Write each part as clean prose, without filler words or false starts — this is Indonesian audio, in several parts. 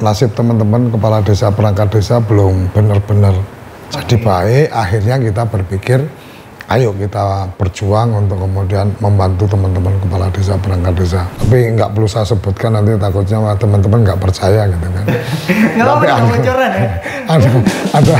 nasib teman-teman kepala desa, perangkat desa belum benar-benar jadi baik. Akhirnya kita berpikir, ayo kita berjuang untuk kemudian membantu teman-teman kepala desa, perangkat desa. Tapi nggak perlu saya sebutkan, nanti takutnya teman-teman nggak percaya gitu kan. Tapi ada.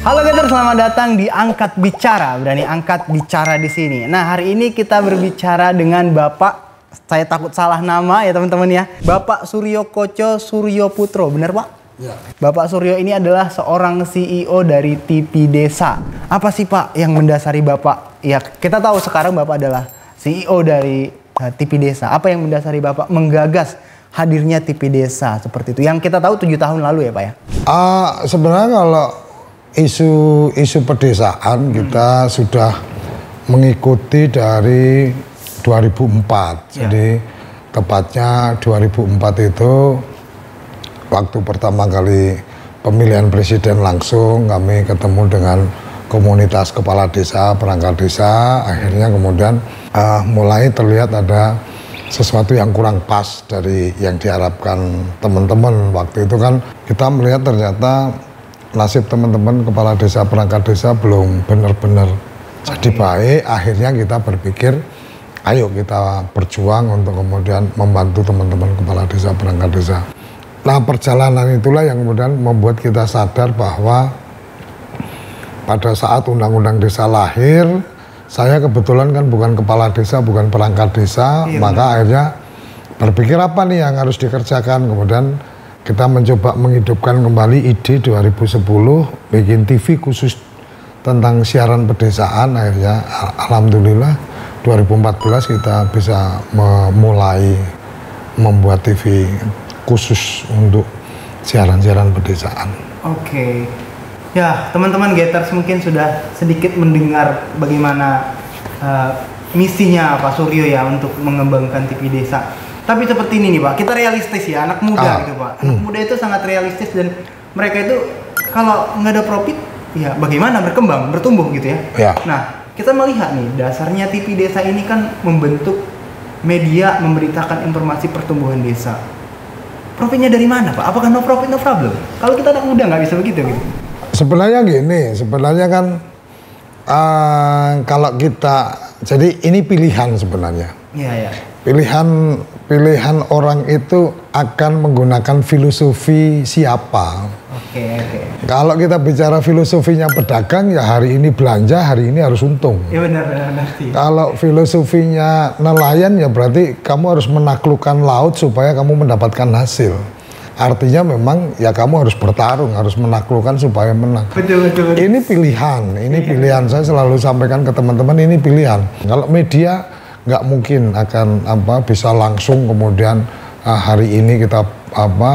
Halo Gator, selamat datang di Angkat Bicara. Berani angkat bicara di sini. Nah, hari ini kita berbicara dengan Bapak, saya takut salah nama ya teman-teman ya. Bapak Suryo Koco Suryo Putro, benar Pak? Ya. Bapak Suryo ini adalah seorang CEO dari TV Desa. Apa sih Pak yang mendasari Bapak? Ya, kita tahu sekarang Bapak adalah CEO dari TV Desa. Apa yang mendasari Bapak menggagas hadirnya TV Desa seperti itu? Yang kita tahu 7 tahun lalu ya Pak ya? Sebenarnya kalau isu pedesaan kita sudah mengikuti dari 2004. Ya. Jadi tepatnya 2004 itu waktu pertama kali pemilihan presiden langsung, kami ketemu dengan komunitas kepala desa, perangkat desa. Akhirnya kemudian mulai terlihat ada sesuatu yang kurang pas dari yang diharapkan teman-teman. Waktu itu kan kita melihat ternyata nasib teman-teman kepala desa, perangkat desa belum benar-benar jadi baik. Akhirnya kita berpikir, ayo kita berjuang untuk kemudian membantu teman-teman kepala desa, perangkat desa. Nah, perjalanan itulah yang kemudian membuat kita sadar bahwa pada saat undang-undang desa lahir, saya kebetulan kan bukan kepala desa, bukan perangkat desa, maka akhirnya berpikir apa nih yang harus dikerjakan. Kemudian kita mencoba menghidupkan kembali ide 2010 bikin TV khusus tentang siaran pedesaan. Akhirnya alhamdulillah 2014 kita bisa memulai membuat TV khusus untuk siaran-siaran pedesaan. Oke. Ya, teman-teman Gators mungkin sudah sedikit mendengar bagaimana misinya Pak Suryo ya untuk mengembangkan TV Desa. Tapi seperti ini nih Pak, kita realistis ya, anak muda gitu Pak. Anak muda itu sangat realistis dan mereka itu kalau nggak ada profit, ya bagaimana berkembang, bertumbuh gitu ya. Ya. Nah, kita melihat nih, dasarnya TV Desa ini kan membentuk media memberitakan informasi pertumbuhan desa. Profitnya dari mana Pak? Apakah no profit no problem? Kalau kita anak muda nggak bisa begitu gitu. Sebenarnya gini, sebenarnya kan kalau kita, jadi ini pilihan sebenarnya. Iya, ya. Pilihan orang itu akan menggunakan filosofi siapa. Oke. Kalau kita bicara filosofinya pedagang, ya hari ini belanja, hari ini harus untung. Iya benar sih. Kalau filosofinya nelayan, ya berarti kamu harus menaklukkan laut supaya kamu mendapatkan hasil. Artinya memang ya kamu harus bertarung, harus menaklukkan supaya menang. Betul. Ini pilihan. Saya selalu sampaikan ke teman-teman, ini pilihan. Kalau media nggak mungkin akan bisa langsung kemudian hari ini kita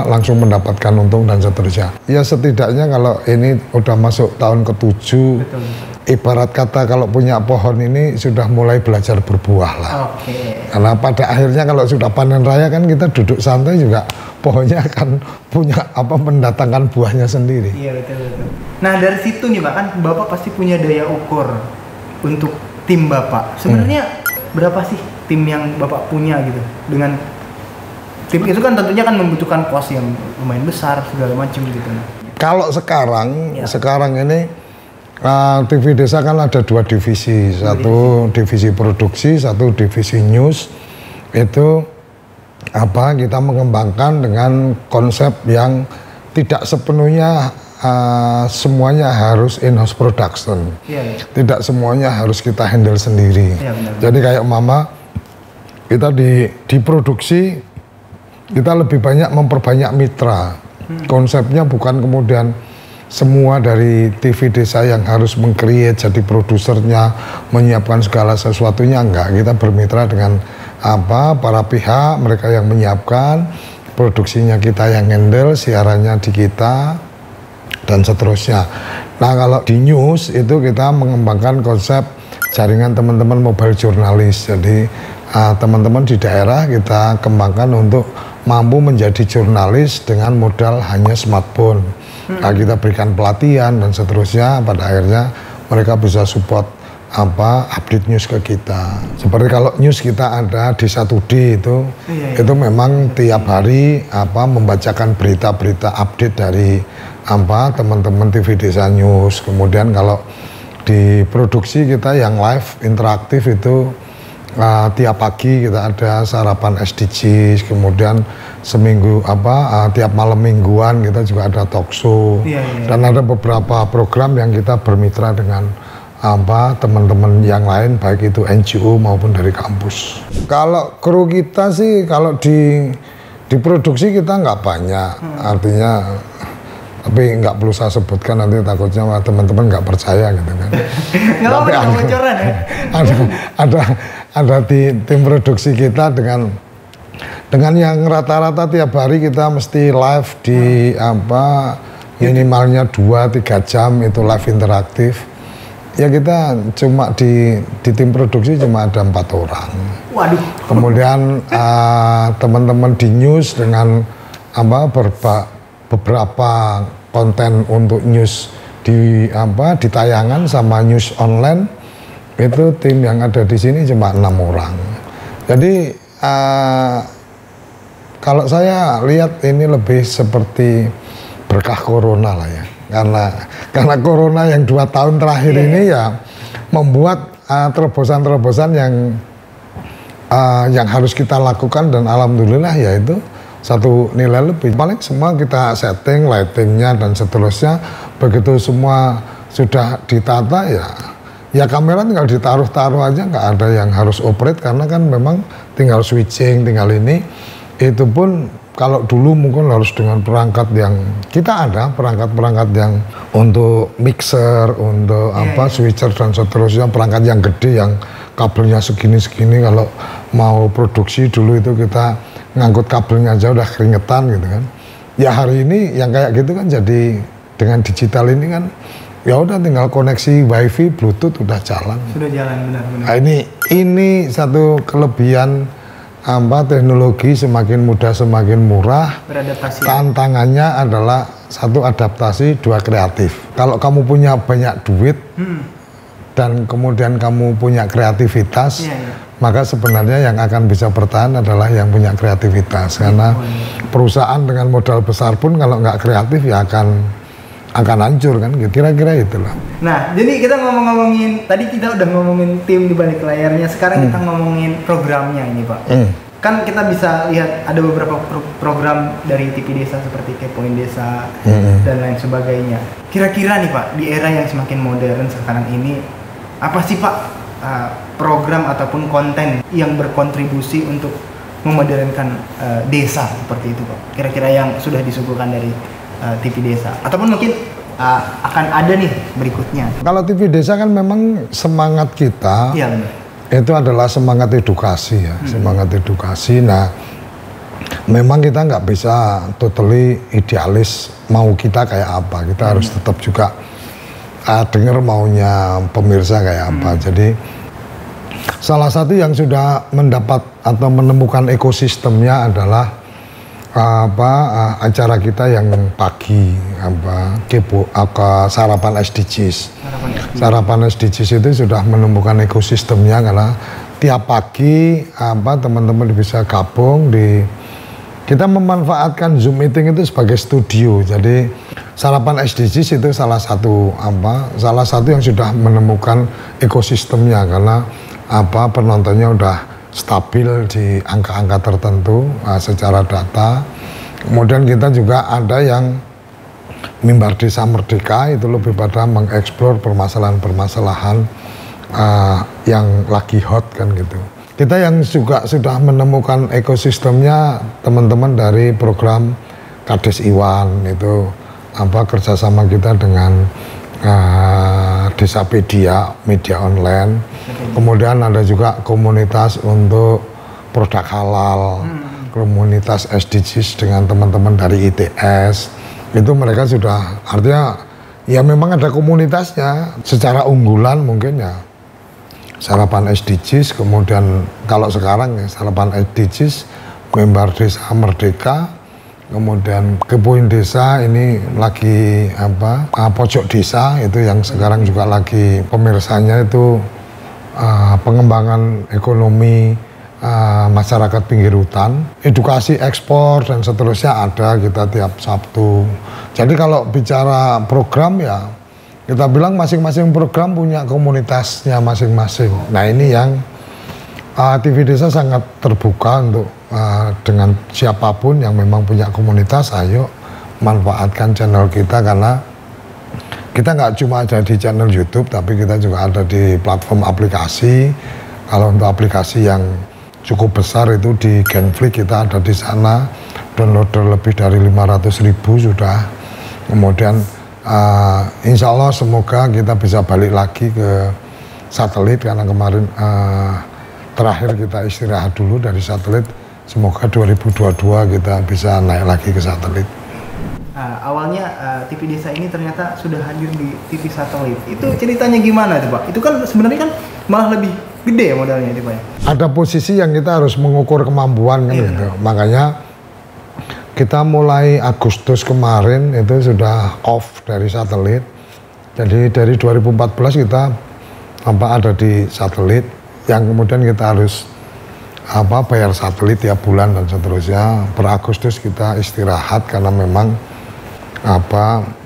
langsung mendapatkan untung dan seterusnya. Ya setidaknya kalau ini udah masuk tahun ke-7, ibarat kata kalau punya pohon ini sudah mulai belajar berbuah lah. Oke. Karena pada akhirnya kalau sudah panen raya kan kita duduk santai juga pohonnya akan punya mendatangkan buahnya sendiri. Iya betul. Nah dari situ nih Pak, kan Bapak pasti punya daya ukur untuk tim Bapak. Sebenarnya berapa sih tim yang Bapak punya gitu? Dengan tim itu kan tentunya kan membutuhkan kos yang lumayan besar segala macam gitu. Kalau sekarang ini TV Desa kan ada 2 divisi, satu divisi produksi, satu divisi news. Itu kita mengembangkan dengan konsep yang tidak sepenuhnya semuanya harus in-house production. Tidak semuanya harus kita handle sendiri. Jadi kayak kita di produksi kita lebih banyak memperbanyak mitra. Konsepnya bukan kemudian semua dari TV Desa yang harus meng-create jadi produsernya, menyiapkan segala sesuatunya, enggak. Kita bermitra dengan para pihak, mereka yang menyiapkan, produksinya kita yang handle, siarannya di kita, dan seterusnya. Nah kalau di news itu kita mengembangkan konsep jaringan teman-teman mobile jurnalis. Jadi teman-teman di daerah kita kembangkan untuk mampu menjadi jurnalis dengan modal hanya smartphone. Kita berikan pelatihan dan seterusnya, pada akhirnya mereka bisa support update news ke kita. Seperti kalau news kita ada di 1D itu memang tiap hari membacakan berita-berita update dari teman-teman TV Desa News. Kemudian kalau di produksi kita yang live interaktif itu tiap pagi kita ada sarapan SDGs, kemudian seminggu tiap malam mingguan kita juga ada talk show. Dan ada beberapa program yang kita bermitra dengan teman-teman yang lain, baik itu NGO maupun dari kampus. Kalau kru kita sih kalau di produksi kita nggak banyak, artinya tapi nggak perlu saya sebutkan nanti takutnya teman-teman nggak percaya gitu kan. Tapi ada di tim produksi kita dengan yang rata-rata tiap hari kita mesti live di minimalnya 2-3 jam itu live interaktif. Ya kita cuma di tim produksi cuma ada 4 orang. Waduh. Kemudian teman-teman di news dengan beberapa konten untuk news di tayangan sama news online itu tim yang ada di sini cuma 6 orang. Jadi kalau saya lihat ini lebih seperti berkah corona lah ya. Karena corona yang 2 tahun terakhir ini ya membuat terobosan-terobosan yang harus kita lakukan, dan alhamdulillah ya itu satu nilai lebih. Paling semua kita setting lightingnya dan seterusnya, begitu semua sudah ditata ya kamera tinggal ditaruh-taruh aja, nggak ada yang harus operate karena kan memang tinggal switching, tinggal ini. Itu pun kalau dulu mungkin harus dengan perangkat yang kita ada, perangkat-perangkat yang untuk mixer, untuk switcher dan seterusnya, perangkat yang gede yang kabelnya segini-segini. Kalau mau produksi dulu itu kita ngangkut kabelnya aja udah keringetan gitu kan. Ya hari ini yang kayak gitu kan jadi dengan digital ini kan ya udah tinggal koneksi wifi, bluetooth udah jalan. Sudah jalan benar-benar. Nah, ini satu kelebihan teknologi semakin mudah semakin murah. Beradaptasi. Tantangannya adalah satu adaptasi, 2 kreatif. Kalau kamu punya banyak duit dan kemudian kamu punya kreativitas, maka sebenarnya yang akan bisa bertahan adalah yang punya kreativitas. Karena perusahaan dengan modal besar pun kalau nggak kreatif ya akan hancur kan, kira-kira itulah. Nah, jadi kita ngomongin tadi kita udah ngomongin tim di balik layarnya, sekarang kita ngomongin programnya ini Pak. Kan kita bisa lihat ada beberapa program dari TV Desa seperti Kepoin Desa dan lain sebagainya. Kira-kira nih Pak, di era yang semakin modern sekarang ini, apa sih Pak program ataupun konten yang berkontribusi untuk memodernkan desa seperti itu Pak? Kira-kira yang sudah disuguhkan dari TV Desa, ataupun mungkin akan ada nih berikutnya. Kalau TV Desa kan memang semangat kita itu adalah semangat edukasi ya, semangat edukasi. Nah, memang kita nggak bisa totally idealis mau kita kayak apa, kita harus tetap juga dengar maunya pemirsa kayak apa. Jadi salah satu yang sudah mendapat atau menemukan ekosistemnya adalah acara kita yang pagi sarapan SDGs. Sarapan SDGs itu sudah menemukan ekosistemnya karena tiap pagi teman-teman bisa gabung kita memanfaatkan Zoom meeting itu sebagai studio. Jadi sarapan SDGs itu salah satu yang sudah menemukan ekosistemnya karena penontonnya udah stabil di angka-angka tertentu secara data. Kemudian kita juga ada yang Mimbar Desa Merdeka, itu lebih pada mengeksplor permasalahan-permasalahan yang lagi hot kan gitu. Kita yang juga sudah menemukan ekosistemnya teman-teman dari program Kades Iwan, itu kerjasama kita dengan Desapedia, media online. Kemudian ada juga komunitas untuk produk halal, komunitas SDGs dengan teman-teman dari ITS. Itu mereka sudah, artinya ya memang ada komunitasnya. Secara unggulan mungkin ya sarapan SDGs, kemudian kalau sekarang ya sarapan SDGs, Mimbar Desa Merdeka, kemudian Kepoin Desa ini lagi pojok desa itu yang sekarang juga lagi pemirsanya itu pengembangan ekonomi masyarakat pinggir hutan, edukasi ekspor dan seterusnya ada kita tiap Sabtu. Jadi kalau bicara program ya kita bilang masing-masing program punya komunitasnya masing-masing. Nah ini yang TV Desa sangat terbuka untuk dengan siapapun yang memang punya komunitas, ayo manfaatkan channel kita karena kita nggak cuma ada di channel YouTube, tapi kita juga ada di platform aplikasi. Kalau untuk aplikasi yang cukup besar itu di Genflix kita ada di sana, downloader lebih dari 500.000 sudah. Kemudian insya Allah semoga kita bisa balik lagi ke satelit karena kemarin terakhir kita istirahat dulu dari satelit. Semoga 2022 kita bisa naik lagi ke satelit. Awalnya TV Desa ini ternyata sudah hadir di TV satelit. Itu ceritanya gimana tuh Pak? Itu kan sebenarnya kan malah lebih gede ya modalnya itu Pak. Ada posisi yang kita harus mengukur kemampuan kan gitu. Makanya kita mulai Agustus kemarin itu sudah off dari satelit. Jadi dari 2014 kita ada di satelit yang kemudian kita harus bayar satelit tiap bulan dan seterusnya. Per Agustus kita istirahat karena memang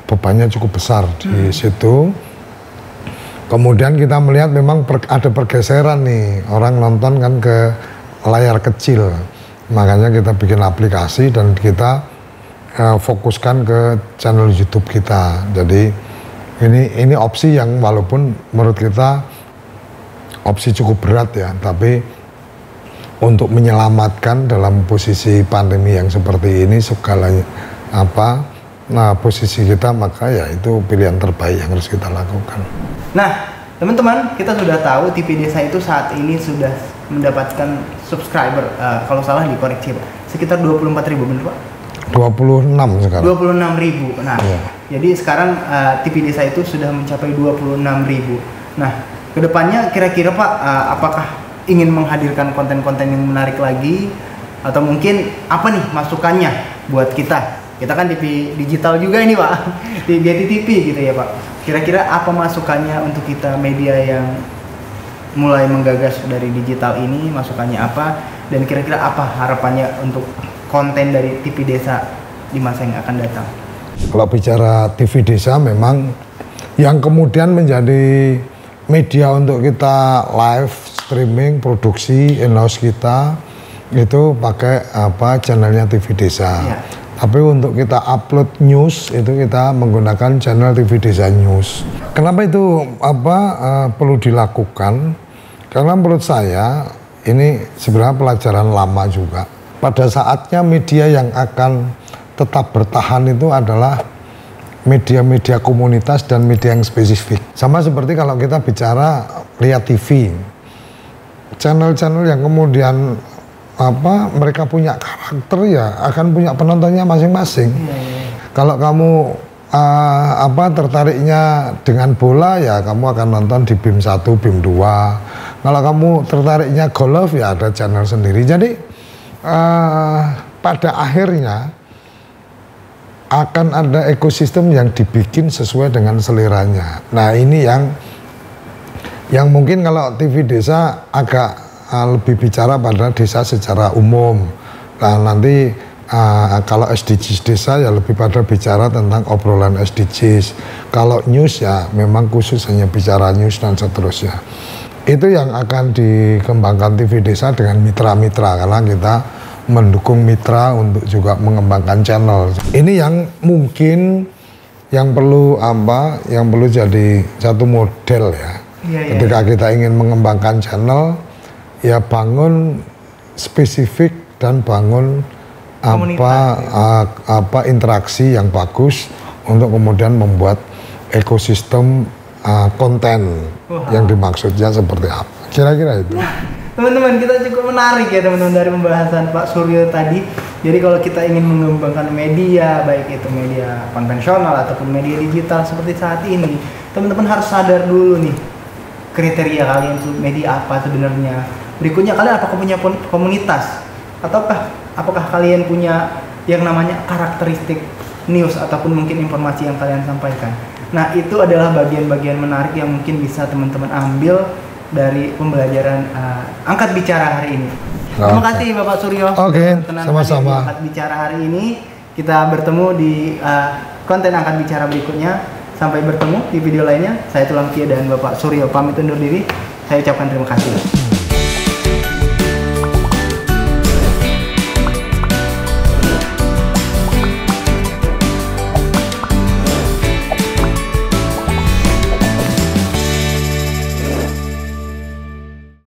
bebannya cukup besar di situ. Kemudian kita melihat memang ada pergeseran nih, orang nonton kan ke layar kecil. Makanya kita bikin aplikasi dan kita fokuskan ke channel YouTube kita. Jadi ini opsi yang walaupun menurut kita opsi cukup berat ya, tapi untuk menyelamatkan dalam posisi pandemi yang seperti ini segalanya posisi kita, maka ya itu pilihan terbaik yang harus kita lakukan. Nah teman-teman, kita sudah tahu TV Desa itu saat ini sudah mendapatkan subscriber, kalau salah dikoreksi Pak, sekitar 24.000 benar Pak? 26 sekarang. 26.000. Nah ya. Jadi sekarang TV Desa itu sudah mencapai 26.000. Nah kedepannya kira-kira Pak, apakah ingin menghadirkan konten-konten yang menarik lagi, atau mungkin apa nih masukannya buat kita kan TV digital juga ini Pak, di Getty TV gitu ya Pak. Kira-kira apa masukannya untuk kita media yang mulai menggagas dari digital ini, masukannya apa, dan kira-kira apa harapannya untuk konten dari TV Desa di masa yang akan datang? Kalau bicara TV Desa memang yang kemudian menjadi media untuk kita live streaming, produksi in-house kita itu pakai channelnya TV Desa. Ya. Tapi untuk kita upload news itu kita menggunakan channel TV Desa News. Kenapa itu perlu dilakukan? Karena menurut saya ini sebenarnya pelajaran lama juga. Pada saatnya media yang akan tetap bertahan itu adalah media-media komunitas dan media yang spesifik. Sama seperti kalau kita bicara lihat TV. Channel-channel yang kemudian mereka punya karakter ya akan punya penontonnya masing-masing. Kalau kamu tertariknya dengan bola ya kamu akan nonton di BIM 1, BIM 2. Kalau kamu tertariknya golf ya ada channel sendiri. Jadi pada akhirnya akan ada ekosistem yang dibikin sesuai dengan seleranya. Nah ini yang mungkin kalau TV Desa agak lebih bicara pada desa secara umum. Nah nanti kalau SDGs desa ya lebih pada bicara tentang obrolan SDGs. Kalau news ya memang khusus hanya bicara news dan seterusnya. Itu yang akan dikembangkan TV Desa dengan mitra-mitra, karena kita mendukung mitra untuk juga mengembangkan channel. Ini yang mungkin yang perlu jadi satu model ya. Ketika kita ingin mengembangkan channel, ya bangun spesifik dan bangun interaksi yang bagus untuk kemudian membuat ekosistem konten yang dimaksudnya seperti apa. Kira-kira itu. Teman-teman, kita cukup menarik ya teman-teman dari pembahasan Pak Suryo tadi. Jadi kalau kita ingin mengembangkan media, baik itu media konvensional ataupun media digital seperti saat ini, teman-teman harus sadar dulu nih kriteria kalian itu media apa sebenarnya. Berikutnya, kalian apakah punya komunitas, ataukah apakah kalian punya yang namanya karakteristik news ataupun mungkin informasi yang kalian sampaikan. Nah, itu adalah bagian-bagian menarik yang mungkin bisa teman-teman ambil dari pembelajaran angkat bicara hari ini. Terima kasih Bapak Suryo. Oke, sama-sama. Angkat bicara hari ini. Kita bertemu di konten angkat bicara berikutnya. Sampai bertemu di video lainnya. Saya Tulang Kia dan Bapak Suryo pamit undur diri. Saya ucapkan terima kasih.